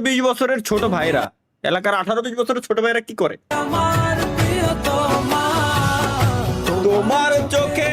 20 বছরের ছোট ভাইরা, এলাকার 18-20 বছরের ছোট ভাইরা কি করে? তোমার চোখে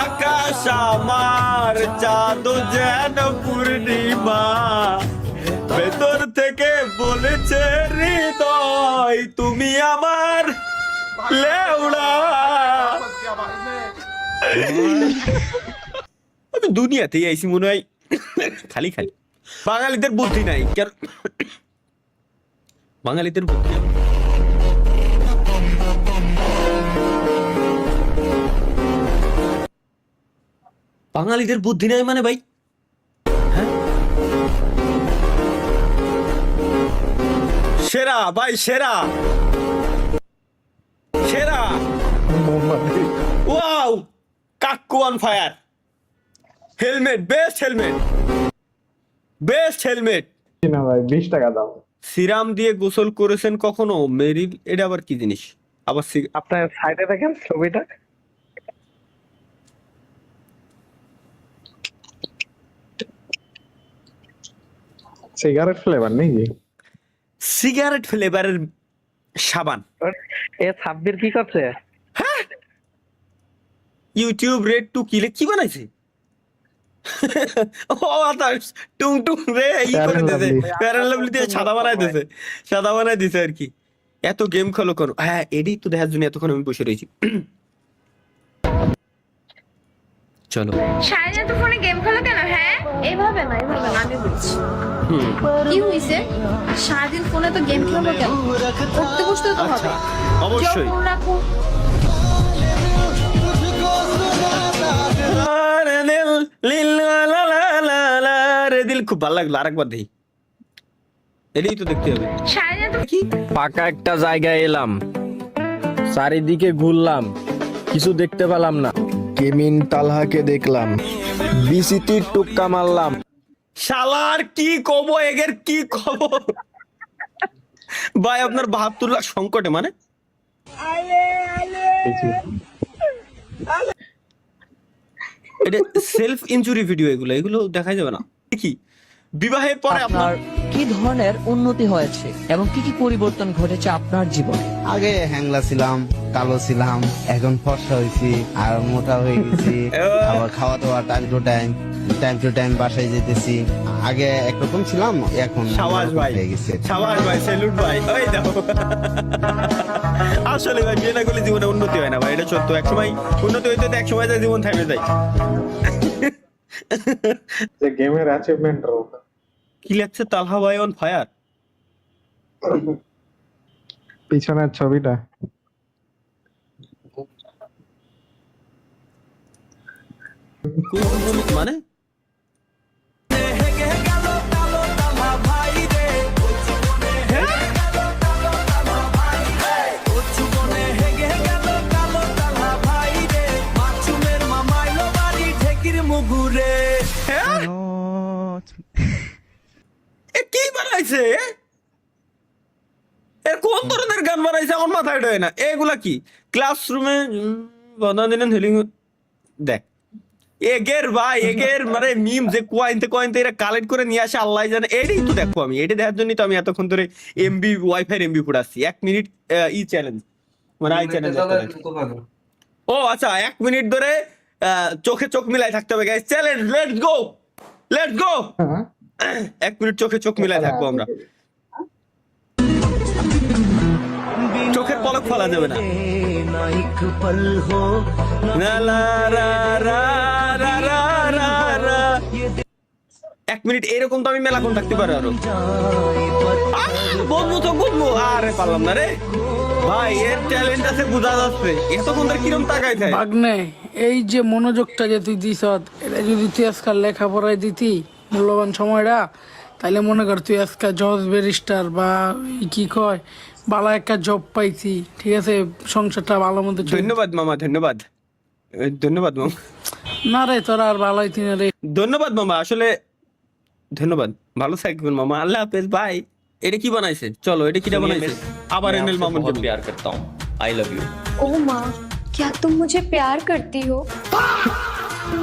আকাশ আমার চাঁদ যেন পূর্ণিমা, ভেতর থেকে বলেছে হৃদয় তুমি আমার লেউড়া। আমি দুনিয়াতেই আইসি মনে হয় খালি খালি। বাঙালিদের বুদ্ধি নাই কেন? বাঙালিদের বুদ্ধি বাঙালিদের বুদ্ধি নাই মানে ভাই, হ্যাঁ? সেরা ভাই, সেরা সেরা। Wow, Kakku on fire. Helmet, best helmet, best helmet. না ভাই 20 টাকা দাও। সিরাম দিয়ে গোসল করেছেন কখনো? মেরিল, এটা আবার কি জিনিস? আবার আপনার সাইডে দেখেন ছবিটা, সিগারেট ফ্লেভার নাকি? সিগারেট ফ্লেভারের সাবান। এ সাব্বির কি করছে? ইউটিউব রেড টু কিলে কি বানাইছে? ও আতাশ টুং টুং রে ই করে দিয়েছে, প্যারালাভলি দিয়ে সাদা বানাই দিয়েছে, সাদা বানাই দিয়েছে আর কি। এত গেম খেলো কেন? হ্যাঁ, এডি তো দেখার জন্য এতক্ষণ আমি বসে রয়েছি। চলো, সারাদিন তো ফোনে গেম খেলো কেন? হ্যাঁ, এইভাবে না, এইভাবে না, আমি বলছি কি হইছে? সারাদিন ফোনে তো গেম খেলো কেন? করতে বসতে তো হবে। অবশ্যই। যখন রাখো। দিল খুব ভালো লাগলো, আরেকবার দেখি। এটাই তো দেখতে হবে। সারাদিন তো কি ফাঁকা একটা জায়গায় এলাম, চারিদিকে ঘুরলাম, কিছু দেখতে পেলাম না। কেমিন তালহাকে দেখলাম, বিসিটির টুক্কা মারলাম। শালার কি কব, এগের কি খবর ভাই? আপনার 72 লাখ সংকটে মানে? এটা সেলফ ইনজুরি ভিডিও, এগুলো এগুলো দেখা যাবে না কি? বিবাহের পরে আপনার কি ধরনের উন্নতি হয়েছে এবং কি কি পরিবর্তন ঘটেছে আপনার জীবনে? আগে হ্যাংলা ছিলাম, কালো ছিলাম, এখন ফর্সা হয়েছি আর মোটা হয়ে গেছি। আবার খাওয়া দাওয়া টাইম টু টাইম বাসায় যেতেছি। আগে একরকম ছিলাম, এখন সাবাস ভাই, হয়ে গেছে। সাবাস ভাই, স্যালুট ভাই। ওই দেখো, আসলে ভাই বিয়ে না করলে জীবনে উন্নতি হয় না ভাই, এটা সত্য। একসময় উন্নতি হইতে এক সময় যায় জীবন থেমে যায়। যে গেমের অ্যাচিভমেন্ট রো কি লাগছে? তালহা ভাই অন ফায়ার। পিছনের ছবিটা মানে কি বানাইছে? কোন ধরনের গান বানাইছে আমার মাথায় ঢোকে না। এগুলা কি ক্লাসরুমে বাধা দিলেন হেলিং? দেখ এগের ভাই, এগের মানে মিম যে কয়েনতে এরা কালেক্ট করে নিয়ে আসে আল্লাহ জানে। এটাই তো দেখো, আমি এটা দেখার জন্যই তো আমি এতক্ষণ ধরে এমবি ওয়াইফাই এমবি ফুটাচ্ছি। 1 মিনিট ই চ্যালেঞ্জ, মানে আই চ্যালেঞ্জ। ও আচ্ছা, 1 মিনিট ধরে চোখে চোখ মিলাই থাকতে হবে guys. Challenge, let's go, let's go. 1 minute চোখে চোখ মিলাই থাকবো আমরা। চোখের পলক ফেলা যাবে না। লা লা রা রা রা রা রা রা। 1 মিনিট এরকম তো আমি মেলাক্ষণ থাকতে পারি আরো। বলবো তো বলবো, আরে পারলাম না রে ভাই। এর ট্যালেন্ট আছে বোঝা যাচ্ছে। এতক্ষণ ধরে কিরম তাকাই থাকে। ভাগ্নে, এই যে মনোযোগটা যে তুই দিস, এটা যদি তুই আজকাল লেখাপড়ায় দিতি মূল্যবান সময়টা, তাইলে মনে কর তুই আজকাল জজ ব্যারিস্টার বা কি কয় ভালো একটা জব পাইছি, ঠিক আছে, সংসারটা ভালো মতো চলছে। ধন্যবাদ মামা, ধন্যবাদ, ধন্যবাদ মামা। না রে, তোরা আর ভালো হইতি না রে। ধন্যবাদ মামা, আসলে ধন্যবাদ। ভালো থাকবেন মামা, আল্লাহ হাফেজ, বাই। এটা কি বানাইছে? চলো, এটা কিটা বানাইছে? আবার এনএল মামুন কে প্यार करता हूं, आई लव यू। ओ माँ, क्या तुम मुझे प्यार करती हो?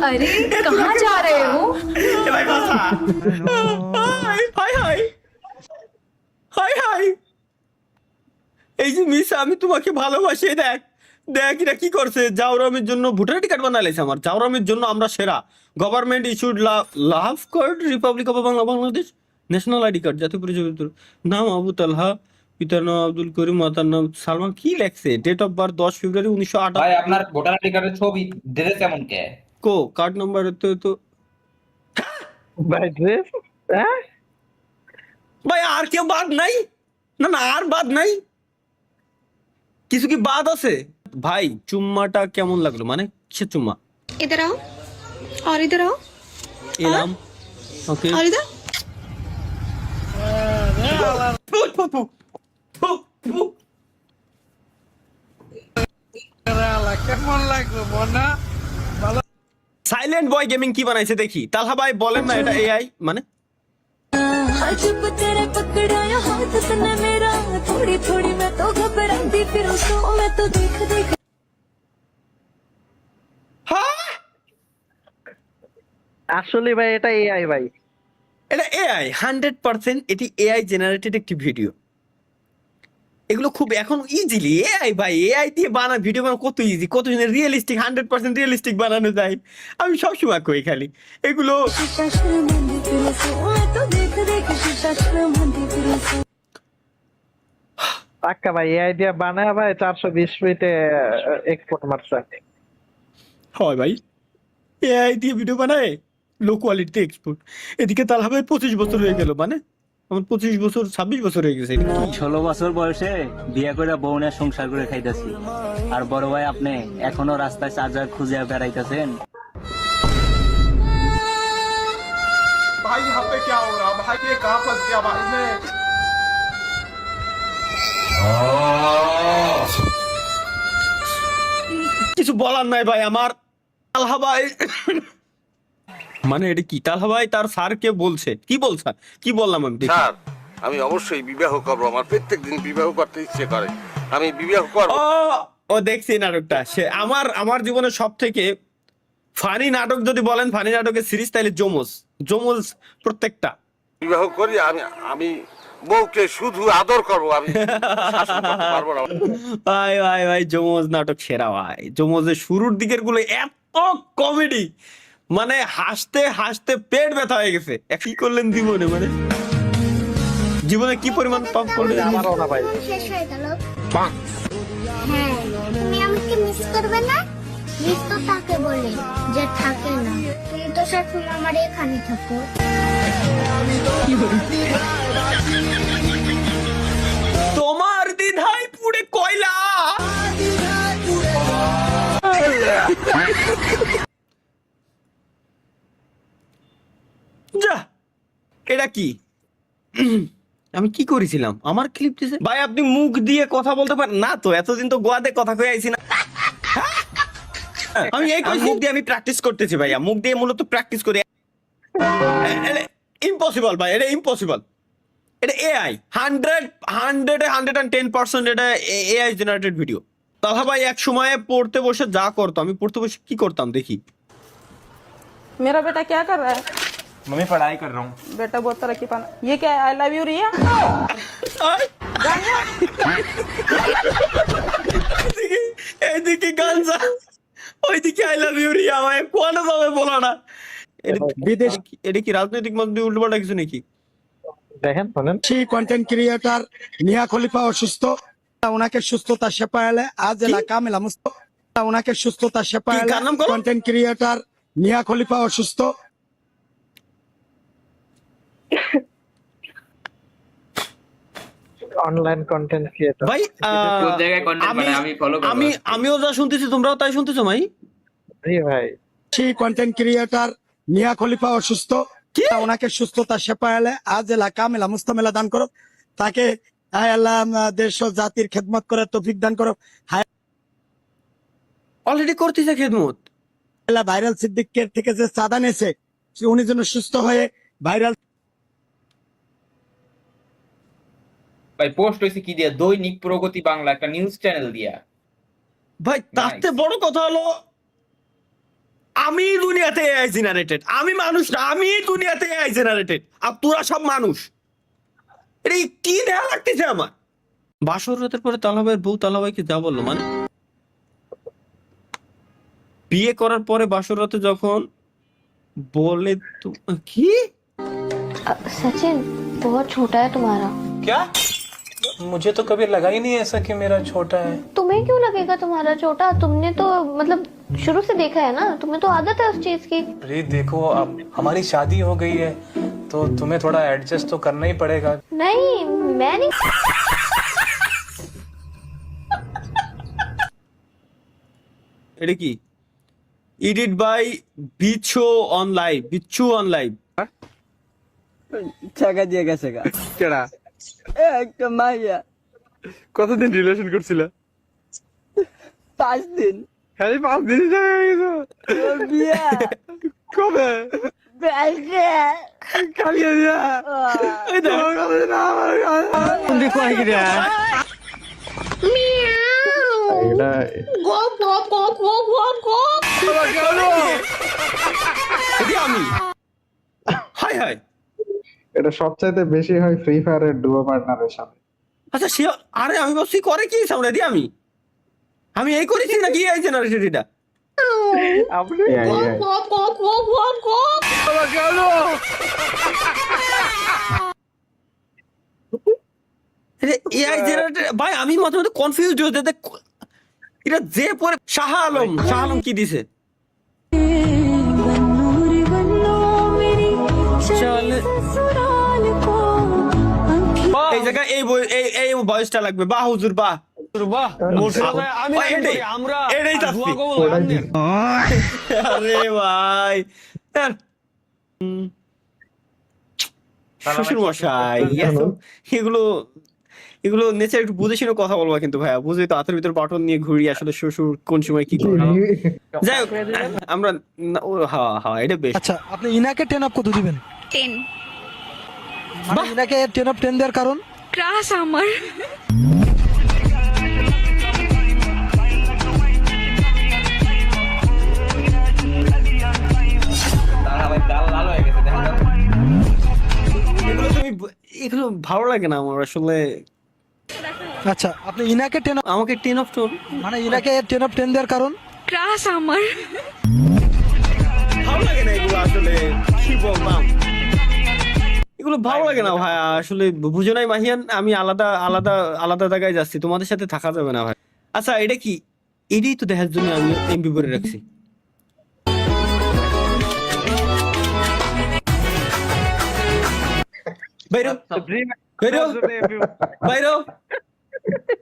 अरे कहाँ जा रहे हो? ए भाई बासा, हाय हाय हाय। এই যে মিসা, আমি তোমাকে ভালোবাসি, দেখ দেখ এরা কি করছে, জাউরামের জন্য ভোটার আইডি কার্ড বানাইছে আমার, জাউরামের জন্য আমরা সেরা, government issued love card, Republic of Bangladesh, national ID card, জাতীয় পরিচয় পত্র, নাম আবু তালহা, পিতার নাম আব্দুল করিম, মাতার নাম সালমান, কি লেখছে, ডেট অফ বার্থ 10 ফেব্রুয়ারি 1958, ভাই আপনার ভোটার আইডি কার্ডের ছবি ড্রেস এমন কে? কো কার্ড নাম্বার তো ভাই ড্রেস হ্যাঁ ভাই আর কেউ বাদ নাই? না না আর বাদ নাই, কিছু কি বাদ আছে? ভাই চুম্মাটা কেমন লাগলো, মানে কিসের চুম্মা? इधर आओ और इधर आओ এলাম, ওকে, और इधर কেমন লাগলো বনা? সাইলেন্ট বয় গেমিং কি বানাইছে দেখি। তালহা ভাই বলেন না এটা এআই, মানে जब तेरे पकड़ाया हाथ तने मेरा थोड़ी थोड़ी मैं तो घबराती फिर उसको मैं तो देख देख হ্যাঁ আসলে ভাই এটা এআই ভাই। এটা এআই 100%, এটি এআই জেনারেটেড একটি ভিডিও। এগুলো খুব এখন ইজিলি এআই ভাই, এআই দিয়ে বানা ভিডিও বানানো কত ইজি, কত রিয়েলিস্টিক, 100% রিয়েলিস্টিক বানানো যায়। আমি সবসময় কই খালি এগুলো शर्मांदी फिर उसको मैं तो देख देख शर्मांदी फिर उसको পাক্কা ভাই এআই দিয়ে বানায় ভাই 420 ফিটে এক্সপোর্ট মারছে। হয় ভাই, এআই দিয়ে ভিডিও বানায় লো কোয়ালিটিতে এক্সপোর্ট। এদিকে তালহা ভাই 25 বছর হয়ে গেল, মানে আমার 25 বছর 26 বছর হয়ে গেছে। এটা কি? 16 বছর বয়সে বিয়ে করে বউ নিয়ে সংসার করে খাইতেছি, আর বড় ভাই আপনি এখনো রাস্তায় চার্জার খুঁজে বেড়াইতেছেন। भाई यहाँ पे क्या हो रहा, भाई ये कहाँ फंस गया भाई मैं। কিছু বলার নাই ভাই আমার। তালহা ভাই মানে এটা কি, তালহা ভাই তার স্যারকে বলছে, কি বলছে, কি বললাম আমি দেখি। স্যার আমি অবশ্যই বিবাহ করবো, আমার প্রত্যেক দিন বিবাহ করতে ইচ্ছে করে, আমি বিবাহ করবো। ও ও দেখছি নাটকটা, সে আমার জীবনের সব থেকে ফানি নাটক যদি বলেন, ফানি নাটকের সিরিজ, তাহলে জমজ প্রত্যেকটা। বিবাহ করি আমি বউকে শুধু আদর করবো, আমি শাসন করতে পারবো না। ভাই ভাই ভাই জমজ নাটক সেরা ভাই। জমজের শুরুর দিকের গুলো এত কমেডি, মানে হাসতে হাসতে পেট ব্যথা হয়ে গেছে। কি করলেন জীবনে, মানে জীবনে কি পরিমাণ পাপ করলেন? আমারও না ভাই। শেষ হয়ে গেল হ্যাঁ তুমি আমাকে মিস করবে না? মিস তো তাকে বলে যে থাকে না, তুমি তো সবসময় আমার এখানে থাকো। তোমার দ্বিধায় পুড়ে কয়লা। যা এটা কি, আমি কি করেছিলাম, আমার ক্লিপ দিছে ভাই। আপনি মুখ দিয়ে কথা বলতে পারেন না তো? এতদিন তো গোয়াতে কথা কয়ে আইছি না। আমি এই মুখ দিয়ে আমি প্র্যাকটিস করতেছি ভাইয়া, মুখ দিয়ে মূলত প্র্যাকটিস করি। ইম্পসিবল ভাই, এটা ইম্পসিবল। এটা এআই 110% এটা এআই জেনারেটেড ভিডিও। তাহলে ভাই এক সময়ে পড়তে বসে যা করতো, আমি পড়তে বসে কি করতাম দেখি। मेरा बेटा क्या कर रहा है? मम्मी पढ़ाई कर रहा हूँ। बेटा बहुत तरक्की पाना। ये क्या है? आई लव यू रिया। এদিকে গানজা, ওইদিকে আই লাভ ইউ রিয়া, ভাই কোয়াটা যাবে বলো না। বিদেশ এটা কি রাজনৈতিক মধ্যে উল্টোপাল্টা কিছু নাকি? দেখেন শোনেন, সেই কন্টেন্ট ক্রিয়েটর নিয়া খলিফা অসুস্থ, ওনাকে সুস্থতা সেপায়ালে আজ এলাকা মেলা মুস্ত, ওনাকে সুস্থতা সেপায়ালে কার নাম বলো? কন্টেন্ট ক্রিয়েটর নিয়া খলিফা অসুস্থ। অনলাইন কন্টেন্ট ক্রিয়েটর ভাই আমিও যা শুনতেছি তোমরাও তাই শুনতেছো ভাই। জি ভাই। সেই কন্টেন্ট ক্রিয়েটর নিয়া খলিফা অসুস্থ, কি? ওনাকে সুস্থতা সেপায়ালে আজ এলাকা মেলা মুস্ত মেলা দান করো, তাকে হায় আল্লাহ দেশ ও জাতির খেদমত করে তৌফিক দান করো। হায় অলরেডি করতেছে খেদমত। আল্লাহ ভাইরাল সিদ্দিকের থেকে যে চাঁদা নিয়েছে, উনি যেন সুস্থ হয়ে ভাইরাল। ভাই পোস্ট হয়েছে কি দিয়া? দৈনিক প্রগতি বাংলা, একটা নিউজ চ্যানেল দিয়া। ভাই তাতে বড় কথা হলো আমি দুনিয়াতে এআই জেনারেটেড, আমি মানুষ না, আমি দুনিয়াতে এআই জেনারেটেড, আর তোরা সব মানুষ। এটা কি দেয়া লাগতেছে আমার বাসর রাতের পরে তালাবাইয়ের বউ তালাবাইকে যা বললো, মানে বিয়ে করার পরে বাসর রাতে যখন বলে কি सचिन बहुत छोटा है तुम्हारा। क्या? मुझे तो कभी लगा ही नहीं ऐसा कि मेरा छोटा है। तुम्हें क्यों लगेगा तुम्हारा छोटा? तुमने तो मतलब शुरू से देखा है ना, तुम्हें तो आदत है उस चीज की। अरे देखो, अब हमारी शादी हो गई है तो तुम्हें थोड़ा एडजस्ट तो करना ही पड़ेगा। नहीं मैं नहीं। এটা কি? Edit by Bichchu on live, Bichchu on live. টাকা দিয়ে গেছে গা কেডা? একটা মাইয়া কতদিন রিলেশন করছিল? 5 দিন খালি 5 দিনই জায়গা গেছো? বিয়া কবে? বেলকে খালি দিয়া এই দেখো কতদিন আমার কোনদি কই গিয়া এটা এটা আমি হাই হাই। এটা সবচাইতে বেশি হয় ফ্রি ফায়ারের ডুও পার্টনারের সাথে। আচ্ছা সে, আরে আমি ভাবছি করে কি সামনে দিয়ে আমি এই করেছি নাকি এই জেনারেশন এটা? আপনি এআই জেনারেটর ভাই, আমি মাঝে মাঝে কনফিউজ হয়ে যাই। এটা যে পরে শাহ আলম কি দিছে? এই জায়গায় এই ভয়েসটা লাগবে। বাহ হুজুর বাহ বাহ। এটাই চাচ্ছি। আরে ভাই শ্বশুর মশাই, এগুলো নেচার একটু বুঝে শুনে কথা বলবা কিন্তু ভাইয়া, বুঝে তো হাতের ভিতর বাটন নিয়ে ঘুরি আসলে শ্বশুর কোন সময় কি করে। যাই হোক আমরা হ্যাঁ এটা বেশ। আচ্ছা, আপনি ইনাকে 10 অফ কত দিবেন? 10 ইনাকে 10 অফ 10 দেওয়ার কারণ? ক্রাশ আমার। এগুলো ভালো লাগে না আমার আসলে। আচ্ছা, আপনি ইনাকে 10 আমাকে 10 অফ 10 মানে ইনাকে 10 অফ 10 দেওয়ার কারণ? ক্রাশ আমার। ভালো লাগে না এগুলো আসলে, কি বললাম, এগুলো ভালো লাগে না ভাই আসলে। বুঝো নাই মাহিয়ান, আমি আলাদা আলাদা আলাদা জায়গায় যাচ্ছি, তোমাদের সাথে থাকা যাবে না ভাই। আচ্ছা এটা কি? এটাই তো দেখার জন্য আমি এমবি করে রাখছি।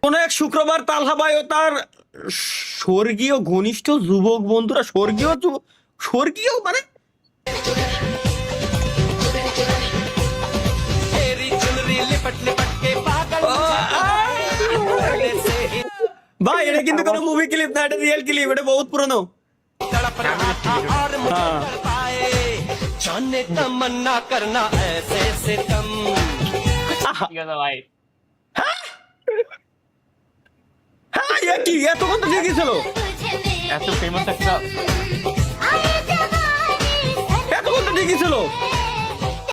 কোন এক শুক্রবার তালহা ভাই ও তার স্বর্গীয় ঘনিষ্ঠ যুবক বন্ধুরা, স্বর্গীয় মানে ভাই এটা কিন্তু কোনো মুভি ক্লিপ না, এটা রিয়েল ক্লিপ, এটা বহুত পুরনো। তমন্না করনা ऐसे सितम। ভাই হ্যাঁ কি এতক্ষণ তো ঠিক ছিল, এত ফেমাস একটা এতক্ষণ তো ঠিকই ছিল।